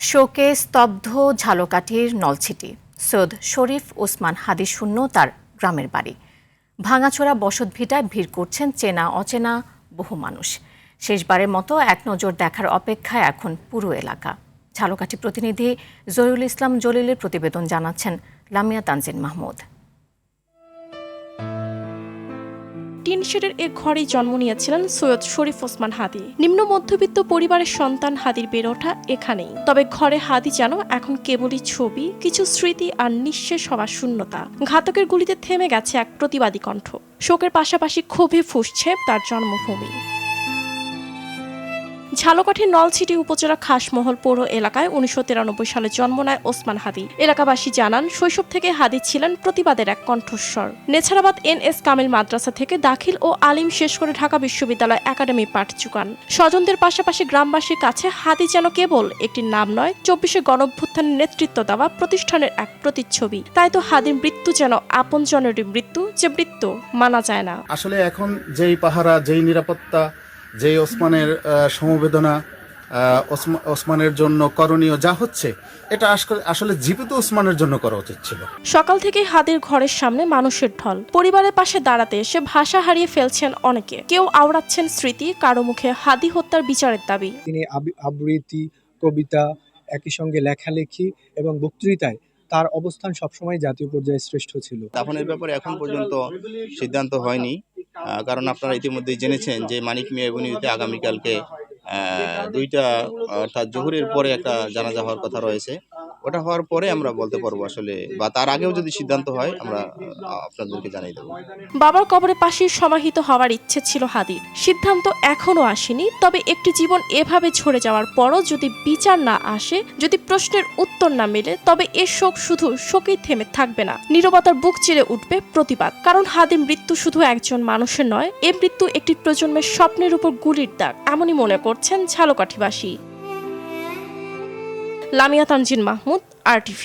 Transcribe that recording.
শোকে স্তব্ধ ঝালকাঠির নলছিটি। সৈয়দ শরীফ ওসমান হাদি শূন্য তার গ্রামের বাড়ি। ভাঙাচোরা বসতভিটায় ভিড় করছেন চেনা অচেনা বহু মানুষ। শেষবারের মতো এক নজর দেখার অপেক্ষায় এখন পুরো এলাকা। ঝালকাঠি প্রতিনিধি জহিরুল ইসলাম জলিলের প্রতিবেদন জানাচ্ছেন লামিয়া তানজিন মাহমুদ। টিন শেডের এক ঘরেই জন্ম নিয়েছিলেন সৈয়দ শরীফ ওসমান হাদি। নিম্ন মধ্যবিত্ত পরিবারের সন্তান হাদির বেড়ে ওঠা এখানেই। তবে ঘরে হাদি যেন এখন কেবলই ছবি, কিছু স্মৃতি আর নিঃশেষ হওয়ার শূন্যতা। ঘাতকের গুলিতে থেমে গেছে এক প্রতিবাদী কণ্ঠ। শোকের পাশাপাশি ক্ষোভে ফুঁসছে তার জন্মভূমি। ঝালকাঠির নলছিটি উপজেলা খাসমহল পৌর এলাকায় 1993 সালে জন্ম নেয় ওসমান হাদি। এলাকাবাসী জানান, শৈশব থেকে হাদি ছিলেন প্রতিবাদের এক কণ্ঠস্বর। নেছারাবাদ NS কামিল মাদ্রাসা থেকে দাখিল ও আলিম শেষ করে ঢাকা বিশ্ববিদ্যালয় একাডেমি পাঠ চুকান। স্বজনদের পাশাপাশি গ্রামবাসীর কাছে হাদি যেন কেবল একটি নাম নয়, 24শে গণঅভ্যুত্থানের নেতৃত্ব দেওয়া প্রতিষ্ঠানের এক প্রতিচ্ছবি। তাই তো হাদির মৃত্যু যেন আপনজনেরই মৃত্যু, যে মৃত্যু মানা যায় না। আসলে এখন যেই পাহারা, যেই নিরাপত্তা, যেই ওসমানের সমবেদনা, ওসমানের জন্য করণীয় যা হচ্ছে, এটা আসলে জীবিত ওসমানের জন্য করা উচিত ছিল। সকাল থেকে হাদির ঘরের সামনে মানুষের ঢল। পরিবারের পাশে দাঁড়াতে এসে ভাষা হারিয়ে ফেলছেন অনেকে। কেউ আওড়াচ্ছেন স্মৃতি, কারো মুখে হাদি হত্যার বিচারের দাবি। তিনি আবৃত্তি, কবিতা, একই সঙ্গে লেখালেখি এবং বক্তৃতায় তার অবস্থান সবসময় জাতীয় পর্যায়ে শ্রেষ্ঠ ছিল। দাফনের ব্যাপারে এখন পর্যন্ত সিদ্ধান্ত হয়নি, কারণ আপনারা ইতিমধ্যেই জেনেছেন যে মানিক মিয়া এভিনিউতে আগামীকালকে দুইটা অর্থাৎ জোহরের পরে একটা জানাজা হওয়ার কথা রয়েছে। ওটা হওয়ার পরে আমরা বলতে পারবো আসলে, বা তার আগেও যদি সিদ্ধান্ত হয় আমরা আপনাদেরকে জানিয়ে দেবো। বাবার কবরের পাশেই সমাহিত হওয়ার ইচ্ছে ছিল হাদির। সিদ্ধান্ত এখনো আসেনি। তবে একটি জীবন এভাবে ঝরে যাওয়ার পরও যদি বিচার না আসে, যদি প্রশ্নের উত্তর না মেলে, তবে এ শোক শুধু শোকেই থেমে থাকবে না। নীরবতার বুক চিরে উঠবে প্রতিবাদ। কারণ হাদির মৃত্যু শুধু একজন মানুষের নয়, এ মৃত্যু একটি প্রজন্মের স্বপ্নের উপর গুলির দাগ, এমনই মনে করছেন ঝালকাঠিবাসী। লামিয়া তানজিন মাহমুদ, RTV।